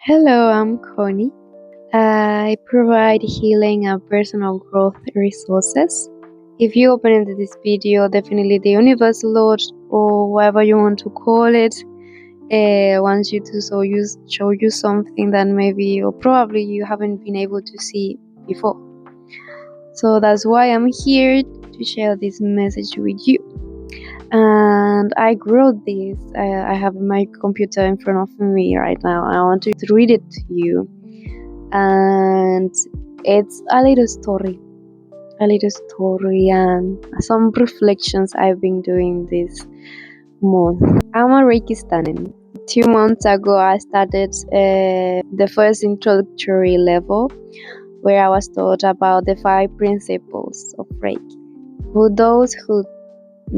Hello, I'm Connie. I provide healing and personal growth resources. If you open into this video, definitely the universe, Lord, or whatever you want to call it, wants you to show you something that maybe or probably you haven't been able to see before. So that's why I'm here to share this message with you. And I wrote this. I have my computer in front of me right now. I want to read it to you. And it's a little story and some reflections I've been doing this month. I'm a Reiki student. 2 months ago I started the first introductory level where I was taught about the 5 principles of Reiki. For those who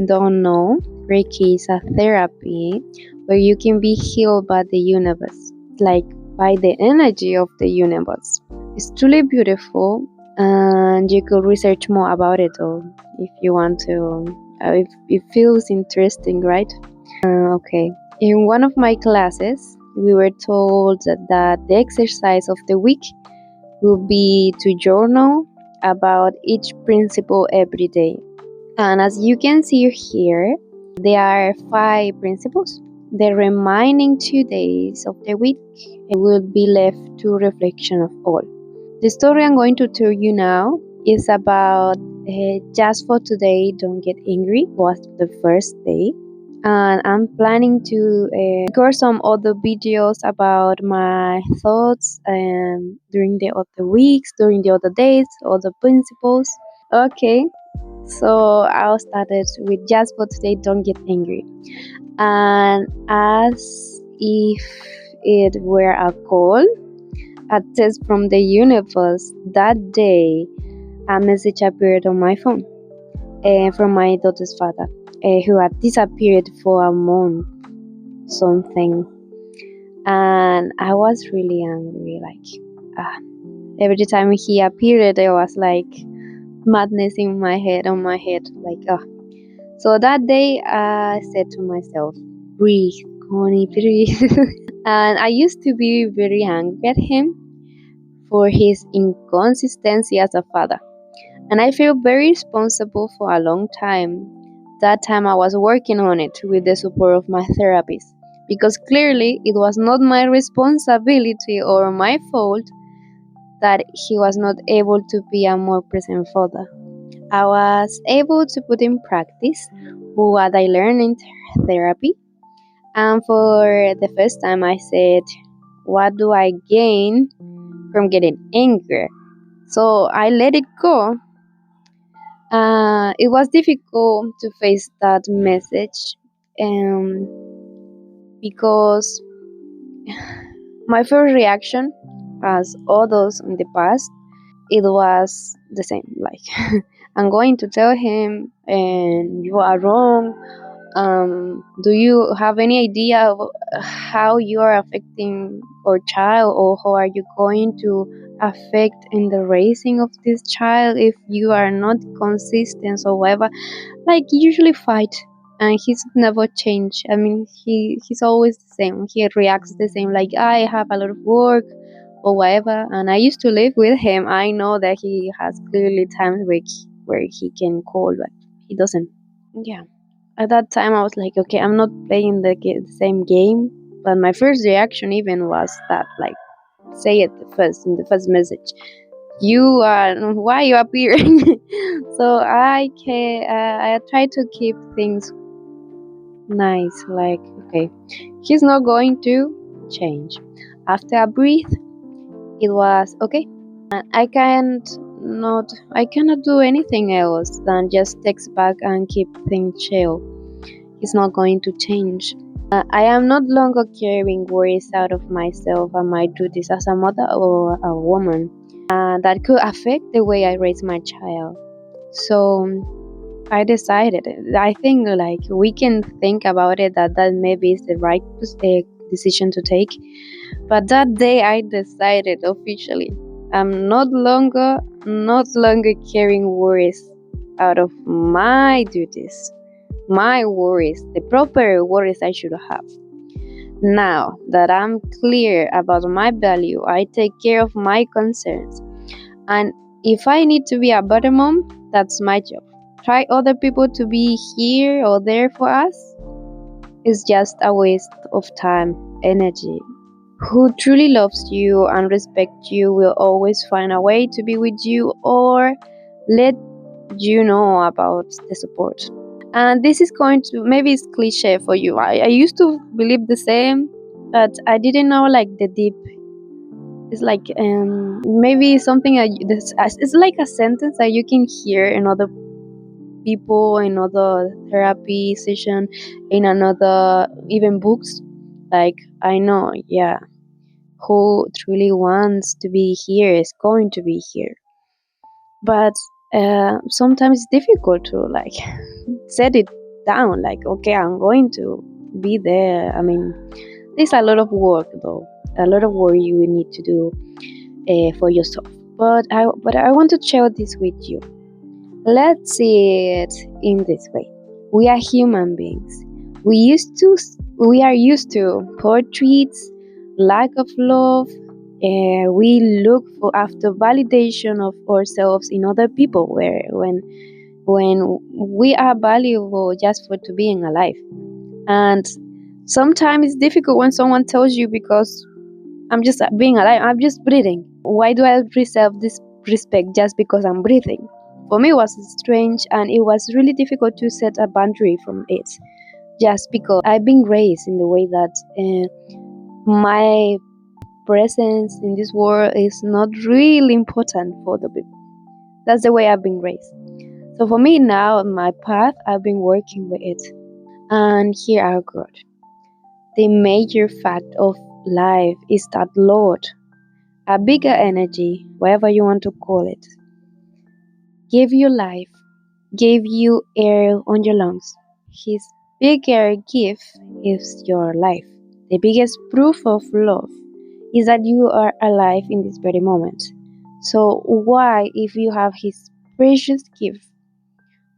don't know, Reiki is a therapy where you can be healed by the universe, like by the energy of the universe. It's truly beautiful, and you could research more about it all if you want to. If it feels interesting, right? Okay. In one of my classes, we were told that the exercise of the week will be to journal about each principle every day. And as you can see here, there are 5 principles. The remaining 2 days of the week will be left to reflection of all. The story I'm going to tell you now is about just for today, don't get angry, was the first day. And I'm planning to record some other videos about my thoughts during the other weeks, during the other days, other principles. Okay, so I'll start it with just for today, don't get angry. And as if it were a call, a test from the universe, that day a message appeared on my phone from my daughter's father, who had disappeared for a month, something. And I was really angry, every time he appeared, there was like madness in my head, So that day I said to myself, breathe, Connie, breathe. And I used to be very angry at him for his inconsistency as a father. And I feel very responsible for a long time. That time I was working on it with the support of my therapist, because clearly it was not my responsibility or my fault that he was not able to be a more present father. I was able to put in practice what I learned in therapy, and for the first time I said, what do I gain from getting angry? So I let it go. It was difficult to face that message because my first reaction, as all those in the past, it was the same. Like, I'm going to tell him, and you are wrong. Do you have any idea of how you are affecting our child, or how are you going to affect in the raising of this child if you are not consistent or whatever? Like, usually fight, and he's never changed. I mean, he's always the same. He reacts the same, like, I have a lot of work or whatever. And I used to live with him. I know that he has clearly times where he can call, but he doesn't. Yeah. At that time, I was like, okay, I'm not playing the same game. But my first reaction even was that, like, say it in the first message. You are, why you appearing? So I try to keep things nice. Like, okay, he's not going to change. After a breath, it was okay. And I cannot do anything else than just text back and keep things chill. He's not going to change. I am not longer carrying worries out of myself and my duties as a mother or a woman that could affect the way I raise my child. So I decided. I think like we can think about it that maybe is the right decision to take. But that day I decided officially I'm not longer carrying worries out of my duties, my worries, the proper worries I should have. Now that I'm clear about my value, I take care of my concerns. And if I need to be a better mom, that's my job. Try other people to be here or there for us is just a waste of time, energy. Who truly loves you and respects you will always find a way to be with you or let you know about the support. And this is going to, maybe it's cliche for you. I used to believe the same, but I didn't know like the deep. It's like maybe something it's like a sentence that you can hear in other people, in other therapy session, in another even books. Like I know, yeah, who truly wants to be here is going to be here. But sometimes it's difficult to like set it down. Like okay, I'm going to be there. I mean, there's a lot of work though, a lot of work you will need to do for yourself. But I want to share this with you. Let's see it in this way. We are human beings. We are used to poor treats, lack of love. We look for after validation of ourselves in other people. When we are valuable just for to being alive. And sometimes it's difficult when someone tells you because I'm just being alive. I'm just breathing. Why do I reserve this respect just because I'm breathing? For me, it was strange and it was really difficult to set a boundary from it. Just because I've been raised in the way that my presence in this world is not really important for the people. That's the way I've been raised. So for me now, my path, I've been working with it. And here I go. The major fact of life is that Lord, a bigger energy, whatever you want to call it, gave you life, gave you air on your lungs. His bigger gift is your life. The biggest proof of love is that you are alive in this very moment. So why, if you have his precious gift,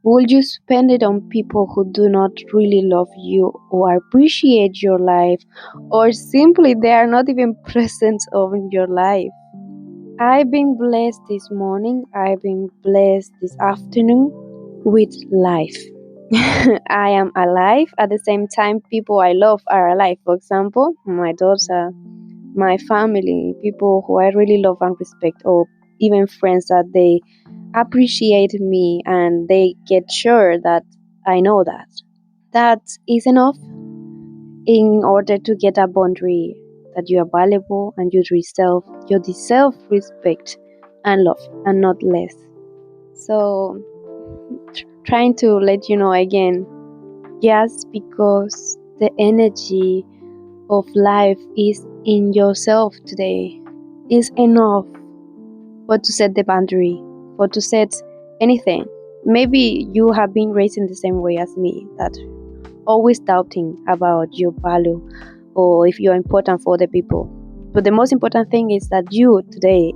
would you spend it on people who do not really love you or appreciate your life, or simply they are not even present in your life? I've been blessed this morning, I've been blessed this afternoon with life. I am alive. At the same time, people I love are alive. For example, my daughter, my family, people who I really love and respect, or even friends that they appreciate me and they get sure that I know that. That is enough in order to get a boundary that you are valuable and you deserve respect and love and not less. So trying to let you know again, just because the energy of life is in yourself today is enough for to set the boundary, for to set anything. Maybe you have been raised in the same way as me, that always doubting about your value or if you're important for other people. But the most important thing is that you today,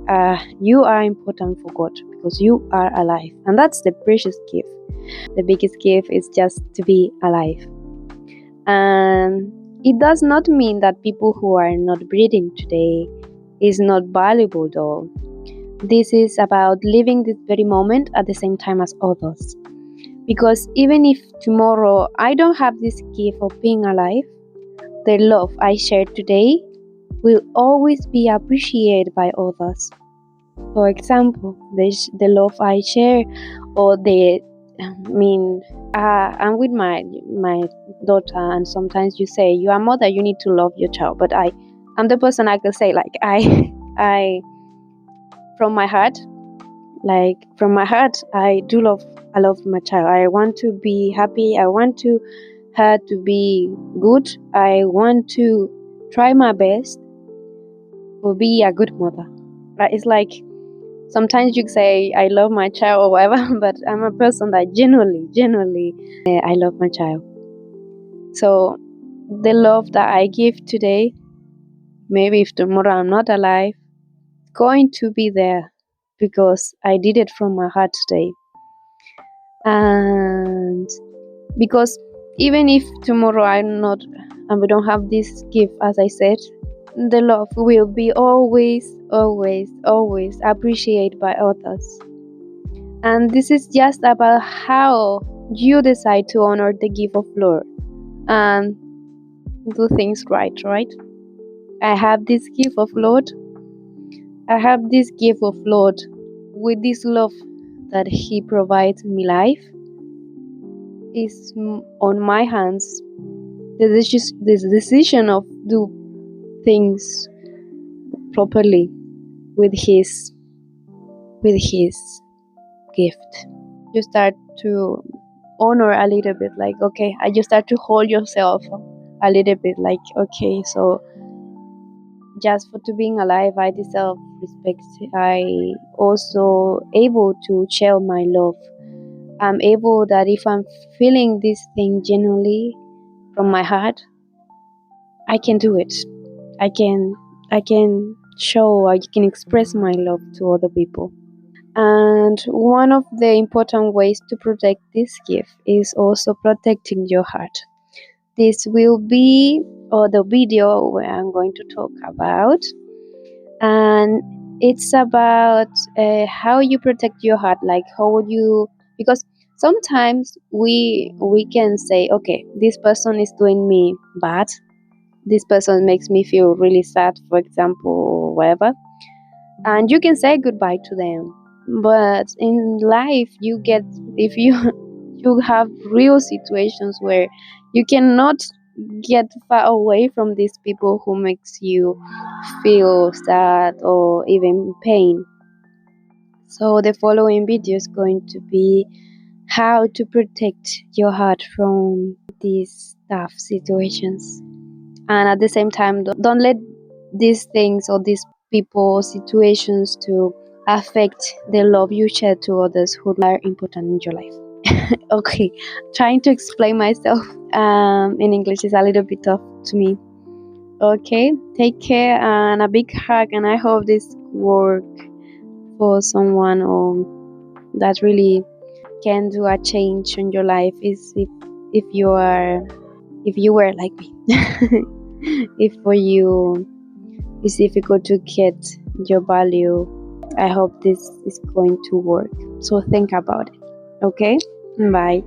you are important for God because you are alive. And that's the precious gift. The biggest gift is just to be alive. And it does not mean that people who are not breathing today is not valuable though. This is about living this very moment at the same time as others. Because even if tomorrow I don't have this gift of being alive, the love I share today will always be appreciated by others. For example, the love I share, or I'm with my daughter, and sometimes you say you are mother, you need to love your child. But I'm the person I can say like I from my heart, I love my child. I want to be happy. I want her to be good. I want to try my best to be a good mother. It's like sometimes you say I love my child or whatever, but I'm a person that genuinely, I love my child. So the love that I give today, maybe if tomorrow I'm not alive, it's going to be there because I did it from my heart today. And because even if tomorrow I'm not and we don't have this gift, as I said, the love will be always, always, always appreciated by others. And this is just about how you decide to honor the gift of love and do things right? I have this gift of Lord. I have this gift of Lord with this love that He provides me life is on my hands. The decision of do things properly with His gift. You start to honor a little bit, like, okay, I just start to hold yourself a little bit, like, okay, so just for to being alive, I deserve respect. I also able to share my love. I'm able that if I'm feeling this thing genuinely from my heart, I can do it. I can show, I can express my love to other people. And one of the important ways to protect this gift is also protecting your heart. This will be the video where I'm going to talk about, and it's about how you protect your heart, like how you, because sometimes we can say, okay, this person is doing me bad, this person makes me feel really sad, for example, or whatever, and you can say goodbye to them. But in life, you get, if you you have real situations where you cannot get far away from these people who makes you feel sad or even pain. So the following video is going to be how to protect your heart from these tough situations, and at the same time, don't let these things or these people or situations to affect the love you share to others who are important in your life. Okay, trying to explain myself in English is a little bit tough to me. Okay, take care and a big hug, and I hope this work for someone that really can do a change in your life. Is if you were like me. If for you it's difficult to get your value, I hope this is going to work. So think about it. Okay, bye.